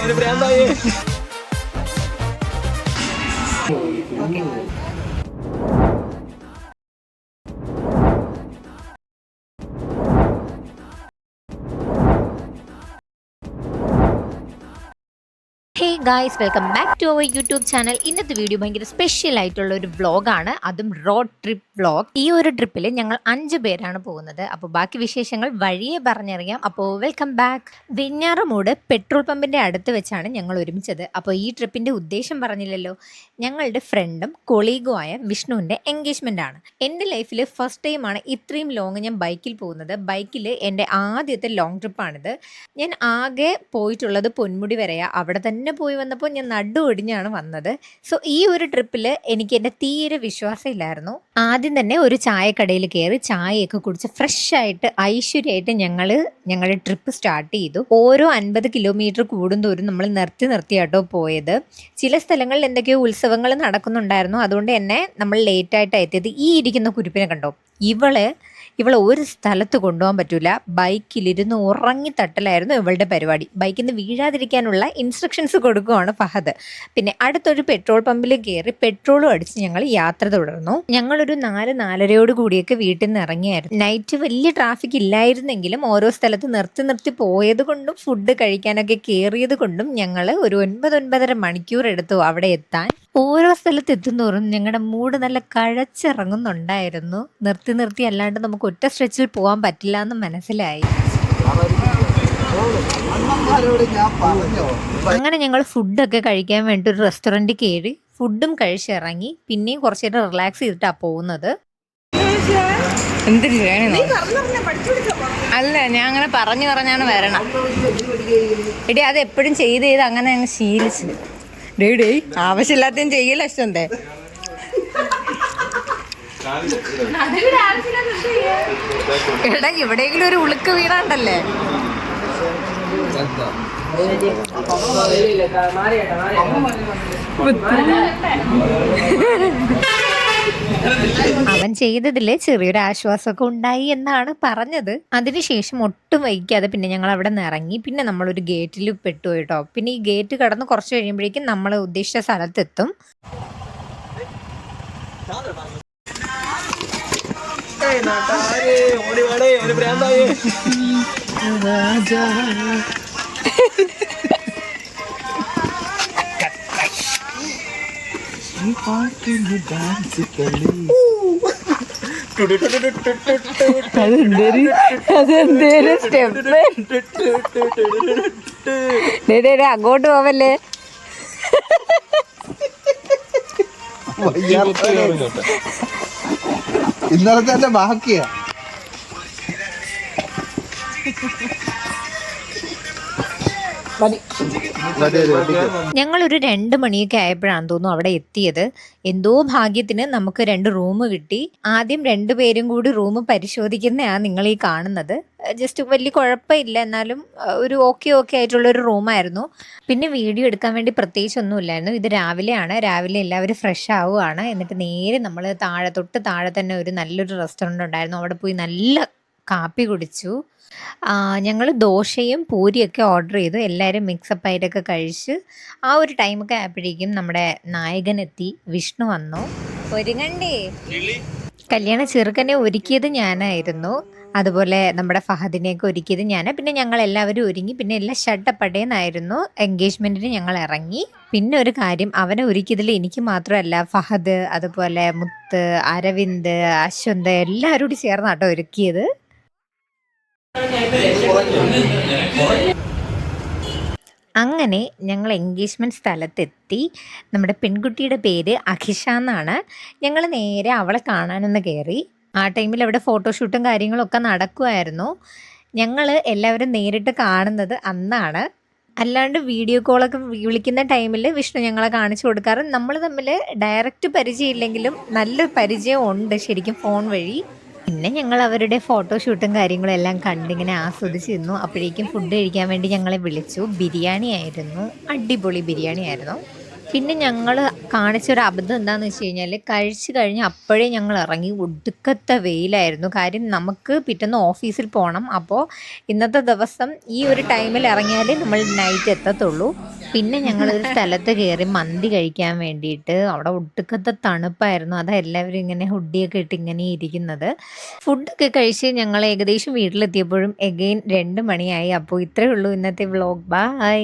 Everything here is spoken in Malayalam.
ഒരു ഭ്രാന്തായേ. Hey guys, welcome back to our YouTube channel. ഇന്നത്തെ വീഡിയോ ഭയങ്കര സ്പെഷ്യൽ ആയിട്ടുള്ള ഒരു വ്ളോഗാണ്, അതും റോഡ് ട്രിപ്പ് വ്ളോഗ്. ഈ ഒരു ട്രിപ്പിൽ ഞങ്ങൾ 5 പേരാണ് പോകുന്നത്. അപ്പോൾ ബാക്കി വിശേഷങ്ങൾ വഴിയെ പറഞ്ഞറിയാം. അപ്പോൾ വെൽക്കം ബാക്ക്. വെഞ്ഞാറമൂട് പെട്രോൾ പമ്പിൻ്റെ അടുത്ത് വെച്ചാണ് ഞങ്ങൾ ഒരുമിച്ചത്. അപ്പോൾ ഈ ട്രിപ്പിൻ്റെ ഉദ്ദേശം പറഞ്ഞില്ലല്ലോ. ഞങ്ങളുടെ ഫ്രണ്ടും കൊളീഗുമായ വിഷ്ണുവിൻ്റെ എൻഗേജ്മെൻ്റ് ആണ്. എൻ്റെ ലൈഫിൽ ഫസ്റ്റ് ടൈമാണ് ഇത്രയും ലോങ് ഞാൻ ബൈക്കിൽ പോകുന്നത്. ബൈക്കിൽ എൻ്റെ ആദ്യത്തെ ലോങ് ട്രിപ്പാണിത്. ഞാൻ ആകെ പോയിട്ടുള്ളത് പൊന്മുടി വരെയാണ്. അവിടെ തന്നെ പോയി വന്നപ്പോൾ ഞാൻ നടു ഒടിഞ്ഞാണ് വന്നത്. സോ ഈ ഒരു ട്രിപ്പിൽ എനിക്ക് എൻ്റെ തീരെ വിശ്വാസമില്ലായിരുന്നു. ആദ്യം തന്നെ ഒരു ചായക്കടയിൽ കയറി ചായയൊക്കെ കുടിച്ച് ഫ്രഷ് ആയിട്ട് ഐശ്വര്യമായിട്ട് ഞങ്ങളുടെ ട്രിപ്പ് സ്റ്റാർട്ട് ചെയ്തു. ഓരോ 50 കിലോമീറ്റർ കൂടുന്തോറും നമ്മൾ നിർത്തിയാട്ടോ പോയത്. ചില സ്ഥലങ്ങളിൽ എന്തൊക്കെയോ ഉത്സവങ്ങൾ നടക്കുന്നുണ്ടായിരുന്നു. അതുകൊണ്ട് തന്നെ നമ്മൾ ലേറ്റായിട്ടാണ് എത്തിയത്. ഈ ഇരിക്കുന്ന കുരുപ്പിനെ കണ്ടോ, ഇവളെ ഒരു സ്ഥലത്ത് കൊണ്ടുപോകാൻ പറ്റില്ല. ബൈക്കിലിരുന്ന് ഉറങ്ങി തട്ടലായിരുന്നു ഇവളുടെ പരിപാടി. ബൈക്കിൽ നിന്ന് വീഴാതിരിക്കാനുള്ള ഇൻസ്ട്രക്ഷൻസ് കൊടുക്കുകയാണ് ഫഹദ്. പിന്നെ അടുത്തൊരു പെട്രോൾ പമ്പിൽ കയറി പെട്രോളും അടിച്ച് ഞങ്ങൾ യാത്ര തുടർന്നു. ഞങ്ങളൊരു 4-4:30 കൂടിയൊക്കെ വീട്ടിൽ നിന്ന് ഇറങ്ങിയായിരുന്നു. നൈറ്റ് വലിയ ട്രാഫിക് ഇല്ലായിരുന്നെങ്കിലും ഓരോ സ്ഥലത്ത് നിർത്തി പോയത് കൊണ്ടും ഫുഡ് കഴിക്കാനൊക്കെ കയറിയത് കൊണ്ടും ഞങ്ങൾ ഒരു 9-9:30 മണിക്കൂർ എടുത്തു അവിടെ എത്താൻ. ഓരോ സ്ഥലത്ത് എത്തുന്നോറും ഞങ്ങളുടെ മൂഡ് നല്ല കഴച്ചിറങ്ങുന്നുണ്ടായിരുന്നു. നിർത്തി അല്ലാണ്ട് നമുക്ക് ഒറ്റ സ്ട്രെച്ചിൽ പോകാൻ പറ്റില്ല എന്ന് മനസ്സിലായി. അങ്ങനെ ഞങ്ങൾ ഫുഡൊക്കെ കഴിക്കാൻ വേണ്ടി ഒരു റെസ്റ്റോറൻറ്റിൽ കയറി ഫുഡും കഴിച്ചിറങ്ങി. പിന്നെയും കുറച്ച് നേരം റിലാക്സ് ചെയ്തിട്ടാണ് പോകുന്നത്. അല്ല, ഞാൻ അങ്ങനെ പറഞ്ഞാണ് വരണം. എടി അത് എപ്പോഴും ചെയ്ത് അങ്ങനെ അങ്ങ് ശീലിച്ചു. ഡേ ആവശ്യമില്ലാത്തതും ചെയ്യല ഇഷ്ടന്തേ. എടാ, എവിടെയെങ്കിലും ഒരു ഉളുക്ക് വീണാണ്ടല്ലേ. അവൻ ചെയ്തതിൽ ചെറിയൊരു ആശ്വാസമൊക്കെ ഉണ്ടായി എന്നാണ് പറഞ്ഞത്. അതിനുശേഷം ഒട്ടും വൈകാതെ പിന്നെ ഞങ്ങൾ അവിടെ നിന്ന് ഇറങ്ങി. പിന്നെ നമ്മളൊരു ഗേറ്റിൽ പെട്ടു കേട്ടോ. പിന്നെ ഈ ഗേറ്റ് കടന്ന് കുറച്ച് കഴിയുമ്പോഴേക്കും നമ്മൾ ഉദ്ദേശിച്ച സ്ഥലത്തെത്തും. ഒരു ഭ്രാന്തായേ. അതെന്തേലും സ്റ്റെപ്പ്. അങ്ങോട്ട് പോവല്ലേ. ഇന്നലത്തെ എന്റെ ബാക്കിയാ. ഞങ്ങളൊരു 2 മണിയൊക്കെ ആയപ്പോഴാണ് തോന്നുന്നു അവിടെ എത്തിയത്. എന്തോ ഭാഗ്യത്തിന് നമുക്ക് 2 റൂം കിട്ടി. ആദ്യം 2 പേരും കൂടി റൂം പരിശോധിക്കുന്നതാണ് നിങ്ങൾ ഈ കാണുന്നത്. ജസ്റ്റ് വലിയ കുഴപ്പമില്ല, എന്നാലും ഒരു ഓക്കെ ആയിട്ടുള്ളൊരു റൂമായിരുന്നു. പിന്നെ വീഡിയോ എടുക്കാൻ വേണ്ടി പ്രത്യേകിച്ചൊന്നുമില്ലായിരുന്നു. ഇത് രാവിലെ എല്ലാവരും ഫ്രഷ് ആവുകയാണ്. എന്നിട്ട് നേരെ നമ്മൾ തൊട്ട് താഴെ തന്നെ ഒരു നല്ലൊരു റെസ്റ്റോറൻറ്റ് ഉണ്ടായിരുന്നു. അവിടെ പോയി നല്ല കാപ്പി കുടിച്ചു. ഞങ്ങൾ ദോശയും പൂരിയൊക്കെ ഓർഡർ ചെയ്തു. എല്ലാവരും മിക്സപ്പ് ആയിട്ടൊക്കെ കഴിച്ച് ആ ഒരു ടൈമൊക്കെ ആയപ്പോഴേക്കും നമ്മുടെ നായകനെത്തി, വിഷ്ണു വന്നു. ഒരുങ്ങണ്ടേ. കല്യാണ ചെറുക്കനെ ഒരുക്കിയത് ഞാനായിരുന്നു. അതുപോലെ നമ്മുടെ ഫഹദിനെയൊക്കെ ഒരുക്കിയത് ഞാൻ. പിന്നെ ഞങ്ങൾ എല്ലാവരും ഒരുങ്ങി. പിന്നെ എല്ലാം ഷട്ടപ്പടേന്നായിരുന്നു. എൻഗേജ്മെൻറ്റിന് ഞങ്ങൾ ഇറങ്ങി. പിന്നെ ഒരു കാര്യം, അവനെ ഒരുക്കിയതിൽ എനിക്ക് മാത്രമല്ല, ഫഹദ്, അതുപോലെ മുത്ത്, അരവിന്ദ്, അശ്വന്ത് എല്ലാവരും കൂടി ചേർന്നാട്ടോ ഒരുക്കിയത്. അങ്ങനെ ഞങ്ങൾ എൻഗേജ്മെൻറ്റ് സ്ഥലത്തെത്തി. നമ്മുടെ പെൺകുട്ടിയുടെ പേര് അഖിഷ എന്നാണ്. ഞങ്ങൾ നേരെ അവളെ കാണാനൊന്ന് കയറി. ആ ടൈമിൽ അവിടെ ഫോട്ടോഷൂട്ടും കാര്യങ്ങളൊക്കെ നടക്കുമായിരുന്നു. ഞങ്ങൾ എല്ലാവരും നേരിട്ട് കാണുന്നത് അന്നാണ്. അല്ലാണ്ട് വീഡിയോ കോളൊക്കെ വിളിക്കുന്ന ടൈമിൽ വിഷ്ണു ഞങ്ങളെ കാണിച്ചു കൊടുക്കാറ്. നമ്മൾ തമ്മിൽ ഡയറക്റ്റ് പരിചയമില്ലെങ്കിലും നല്ല പരിചയം ഉണ്ട് ശരിക്കും ഫോൺ വഴി. പിന്നെ ഞങ്ങൾ അവരുടെ ഫോട്ടോഷൂട്ടും കാര്യങ്ങളും എല്ലാം കണ്ടിങ്ങനെ ആസ്വദിച്ചിരുന്നു. അപ്പോഴേക്കും ഫുഡ് കഴിക്കാൻ വേണ്ടി ഞങ്ങളെ വിളിച്ചു. ബിരിയാണി ആയിരുന്നു, അടിപൊളി ബിരിയാണി ആയിരുന്നു. പിന്നെ ഞങ്ങൾ കാണിച്ചൊരു അബദ്ധം എന്താണെന്ന് വെച്ച് കഴിഞ്ഞാൽ കഴിച്ച് കഴിഞ്ഞ് അപ്പോഴേ ഞങ്ങൾ ഇറങ്ങി. ഒടുക്കത്തെ വെയിലായിരുന്നു. കാര്യം നമുക്ക് പിറ്റേന്ന് ഓഫീസിൽ പോകണം. അപ്പോൾ ഇന്നത്തെ ദിവസം ഈ ഒരു ടൈമിൽ ഇറങ്ങിയാലേ നമ്മൾ നൈറ്റ് എത്തത്തുള്ളൂ. പിന്നെ ഞങ്ങളൊരു സ്ഥലത്ത് കയറി മന്തി കഴിക്കാൻ വേണ്ടിയിട്ട്. അവിടെ ഒടുക്കത്തെ തണുപ്പായിരുന്നു. അതാ എല്ലാവരും ഇങ്ങനെ ഹുഡിയൊക്കെ ഇട്ട് ഇങ്ങനെ ഇരിക്കുന്നത്. ഫുഡൊക്കെ കഴിച്ച് ഞങ്ങൾ ഏകദേശം വീട്ടിലെത്തിയപ്പോഴും എഗെയിൻ 2 മണിയായി. അപ്പോൾ ഇത്രയേ ഉള്ളൂ ഇന്നത്തെ വ്ളോഗ്. ബൈ.